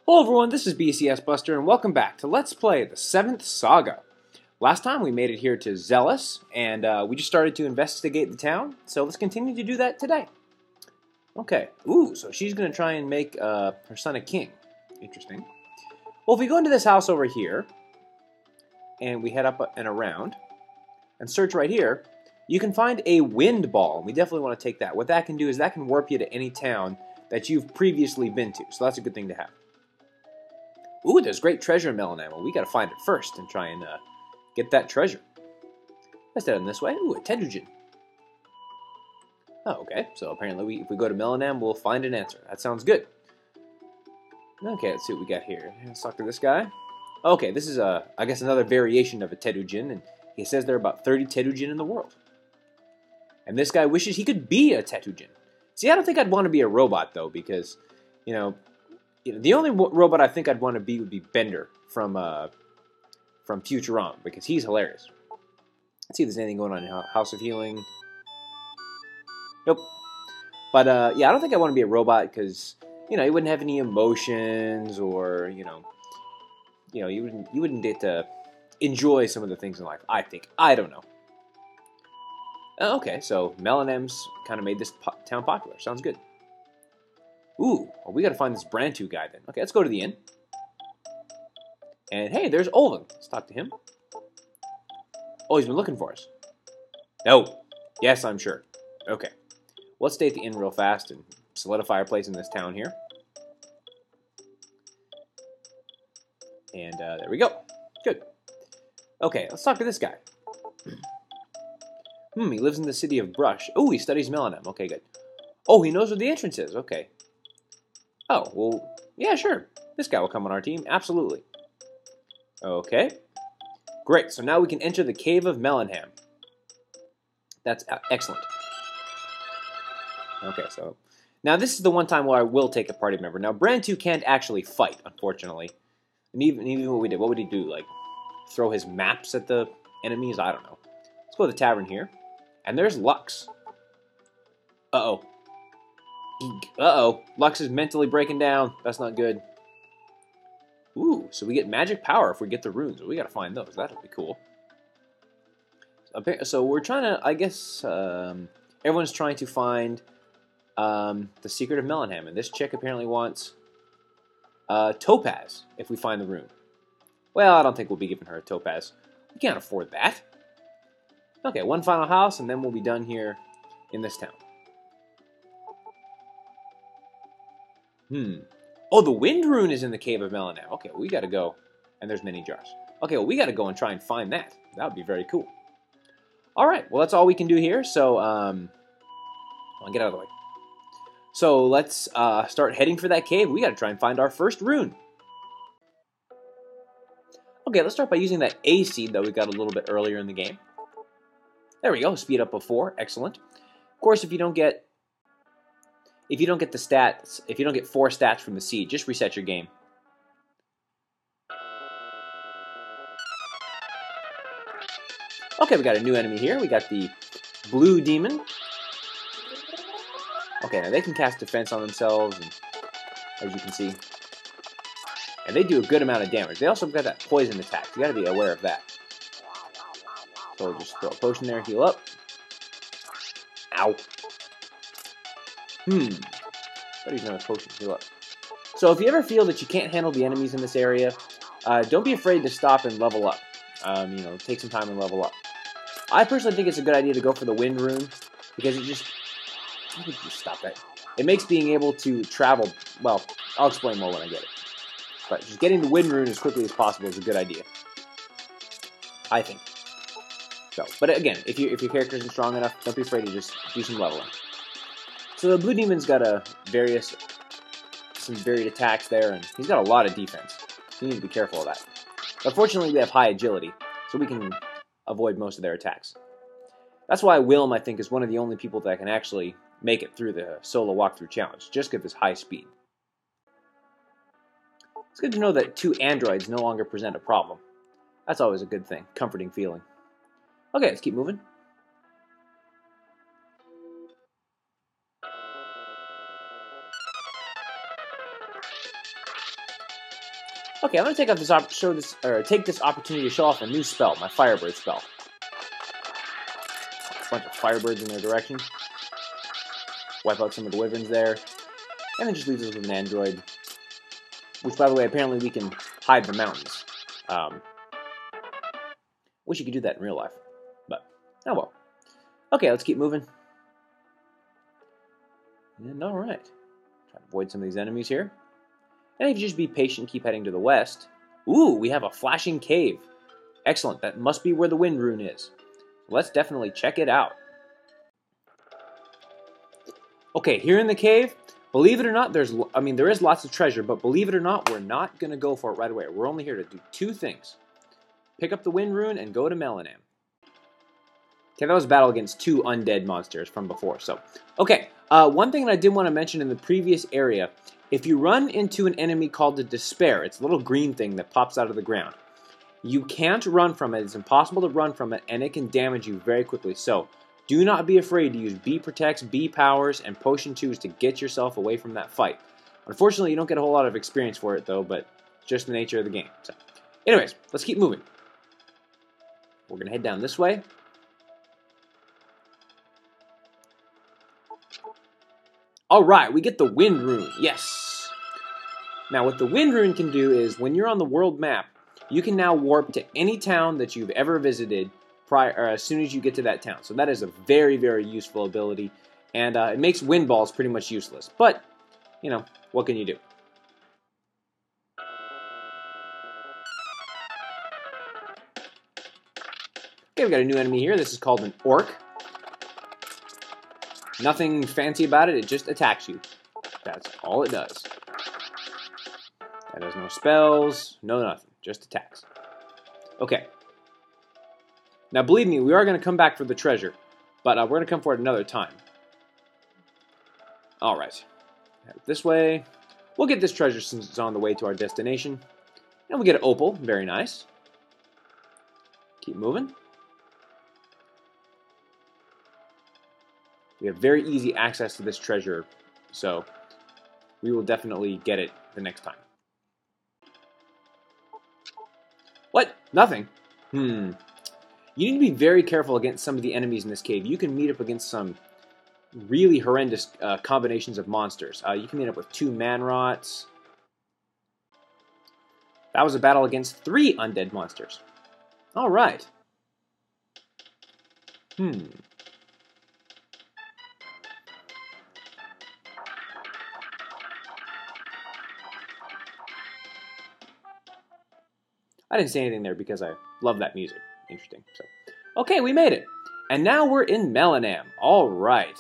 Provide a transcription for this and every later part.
Hello everyone, this is BCS Buster, and welcome back to Let's Play the 7th Saga. Last time we made it here to Zealous, and we just started to investigate the town, so let's continue to do that today. Okay, ooh, so she's going to try and make her son a king. Interesting. Well, if we go into this house over here, and we head up and around, and search right here, you can find a wind ball, and we definitely want to take that. What that can do is that can warp you to any town that you've previously been to, so that's a good thing to have. Ooh, there's great treasure in Melenam. Well, we gotta find it first and try and get that treasure. Let's head in this way. Ooh, a Tedugen. Oh, okay. So apparently if we go to Melenam, we'll find an answer. That sounds good. Okay, let's see what we got here. Let's talk to this guy. Okay, this is, I guess, another variation of a Tedugen, and he says there are about 30 Tedugen in the world. And this guy wishes he could be a Tedugen. See, I don't think I'd want to be a robot, though, because, you know, the only robot I think I'd want to be would be Bender from Futurama, because he's hilarious. Let's see if there's anything going on in House of Healing. Nope. But, yeah, I don't think I want to be a robot, because, you know, you wouldn't have any emotions, or, you wouldn't get to enjoy some of the things in life, I think. I don't know. Okay, so Melenam's kind of made this town popular. Sounds good. Ooh, well, we gotta find this Brantu guy then. Okay, let's go to the inn. And hey, there's Olin. Let's talk to him. Oh, he's been looking for us. No. Yes, I'm sure. Okay. Let's stay at the inn real fast and solidify our place in this town here. And there we go. Good. Okay, let's talk to this guy. He lives in the city of Brush. Oh, he studies Melenam. Okay, good. Oh, he knows where the entrance is. Okay. Oh, well, yeah, sure. This guy will come on our team. Absolutely. Okay. Great. So now we can enter the Cave of Melenam. That's excellent. Okay, so now this is the one time where I will take a party member. Now, Brantu can't actually fight, unfortunately. And even what we did, what would he do? Like, throw his maps at the enemies? I don't know. Let's go to the tavern here. And there's Lux. Uh-oh. Uh-oh. Lux is mentally breaking down. That's not good. Ooh, so we get magic power if we get the runes. We gotta find those. That'll be cool. So we're trying to, I guess, everyone's trying to find the secret of Melenam. And this chick apparently wants topaz if we find the rune. Well, I don't think we'll be giving her a topaz. We can't afford that. Okay, one final house, and then we'll be done here in this town. Oh, the wind rune is in the Cave of Melenam. Okay, well, we gotta go. And there's many jars. Okay, well, we gotta go and try and find that. That would be very cool. Alright, well, that's all we can do here, so, I'll get out of the way. So, let's start heading for that cave. We gotta try and find our first rune. Okay, let's start by using that A seed that we got a little bit earlier in the game. There we go, speed up of 4, excellent. Of course, if you don't get the stats, if you don't get 4 stats from the seed, just reset your game. Okay, we got a new enemy here. We got the blue demon. Okay, now they can cast defense on themselves, and, as you can see. And they do a good amount of damage. They also got that poison attack. You gotta be aware of that. So we'll just throw a potion there, heal up. Ow. Thought he was gonna potion, heal up. So if you ever feel that you can't handle the enemies in this area, don't be afraid to stop and level up. Take some time and level up. I personally think it's a good idea to go for the wind rune, because it just... stop that. It makes being able to travel... Well, I'll explain more when I get it. But just getting the wind rune as quickly as possible is a good idea. I think. So, but again, if your character isn't strong enough, don't be afraid to just do some leveling. So the blue demon's got some varied attacks there, and he's got a lot of defense. So you need to be careful of that. But fortunately, we have high agility, so we can avoid most of their attacks. That's why Wilm, I think, is one of the only people that can actually make it through the solo walkthrough challenge, just because of his high speed. It's good to know that 2 androids no longer present a problem. That's always a good thing, comforting feeling. Okay, let's keep moving. Okay, I'm gonna take this opportunity to show off a new spell, my Firebird spell. A bunch of Firebirds in their direction. Wipe out some of the Wyverns there. And then just leaves us with an android. Which, by the way, apparently we can hide the mountains. Wish you could do that in real life. But, oh well. Okay, let's keep moving. And alright. Try to avoid some of these enemies here. And if you just be patient, keep heading to the west. Ooh, we have a flashing cave. Excellent, that must be where the wind rune is. Let's definitely check it out. Okay, here in the cave, believe it or not, there is lots of treasure, but believe it or not, we're not going to go for it right away. We're only here to do two things. Pick up the wind rune and go to Melenam. Okay, that was a battle against two undead monsters from before. So, okay, one thing that I did want to mention in the previous area, if you run into an enemy called the Despair, it's a little green thing that pops out of the ground. You can't run from it. It's impossible to run from it, and it can damage you very quickly. So, do not be afraid to use B Protects, B Powers, and Potion 2s to get yourself away from that fight. Unfortunately, you don't get a whole lot of experience for it, though, but it's just the nature of the game. So, anyways, let's keep moving. We're going to head down this way. Alright, we get the Wind Rune. Yes! Now, what the Wind Rune can do is, when you're on the world map, you can now warp to any town that you've ever visited as soon as you get to that town. So that is a very, very useful ability, and it makes wind balls pretty much useless. But, you know, what can you do? Okay, we've got a new enemy here. This is called an Orc. Nothing fancy about it, it just attacks you. That's all it does. That has no spells, no nothing, just attacks. Okay. Now, believe me, we are going to come back for the treasure, but we're going to come for it another time. Alright. This way. We'll get this treasure since it's on the way to our destination. And we get an opal, very nice. Keep moving. We have very easy access to this treasure, so we will definitely get it the next time. What? Nothing? You need to be very careful against some of the enemies in this cave. You can meet up against some really horrendous combinations of monsters. You can meet up with 2 man-rots. That was a battle against 3 undead monsters. Alright. I didn't say anything there because I love that music. Interesting. So, okay, we made it. And now we're in Melenam. All right.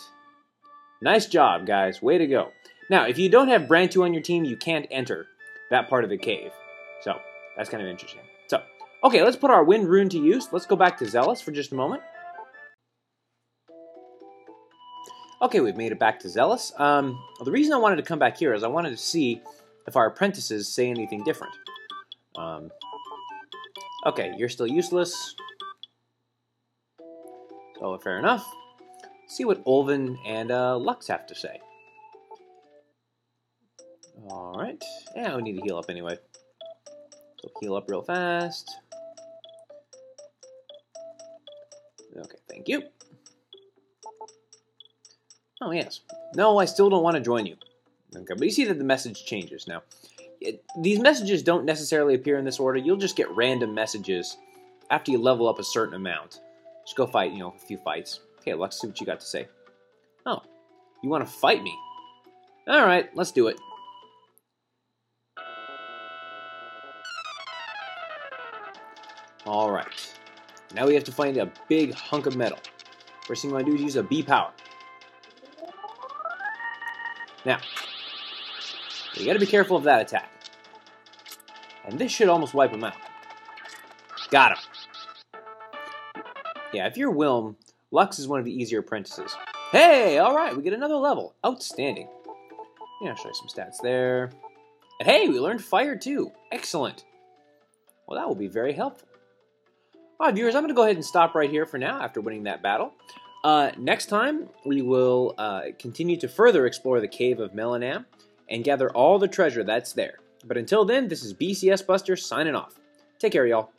Nice job, guys. Way to go. Now, if you don't have Brand 2 on your team, you can't enter that part of the cave. So, that's kind of interesting. So, okay, let's put our Wind Rune to use. Let's go back to Zealous for just a moment. Okay, we've made it back to Zealous. The reason I wanted to come back here is I wanted to see if our apprentices say anything different. Okay, you're still useless. So, fair enough. See what Olvin and Lux have to say. Alright. Yeah, we need to heal up anyway. So, heal up real fast. Okay, thank you. Oh, yes. No, I still don't want to join you. Okay, but you see that the message changes now. These messages don't necessarily appear in this order. You'll just get random messages after you level up a certain amount. Just go fight, a few fights. Okay, let's see what you got to say. Oh, you want to fight me? Alright, let's do it. Alright. Now we have to find a big hunk of metal. First thing we want to do is use a B power. Now, you gotta be careful of that attack. And this should almost wipe him out. Got him. Yeah, if you're Wilm, Lux is one of the easier apprentices. Hey, alright, we get another level. Outstanding. Yeah, I'll show you some stats there. And hey, we learned fire too. Excellent. Well, that will be very helpful. Alright, viewers, I'm going to go ahead and stop right here for now after winning that battle. Next time, we will continue to further explore the cave of Melenam and gather all the treasure that's there. But until then, this is BCS Buster signing off. Take care, y'all.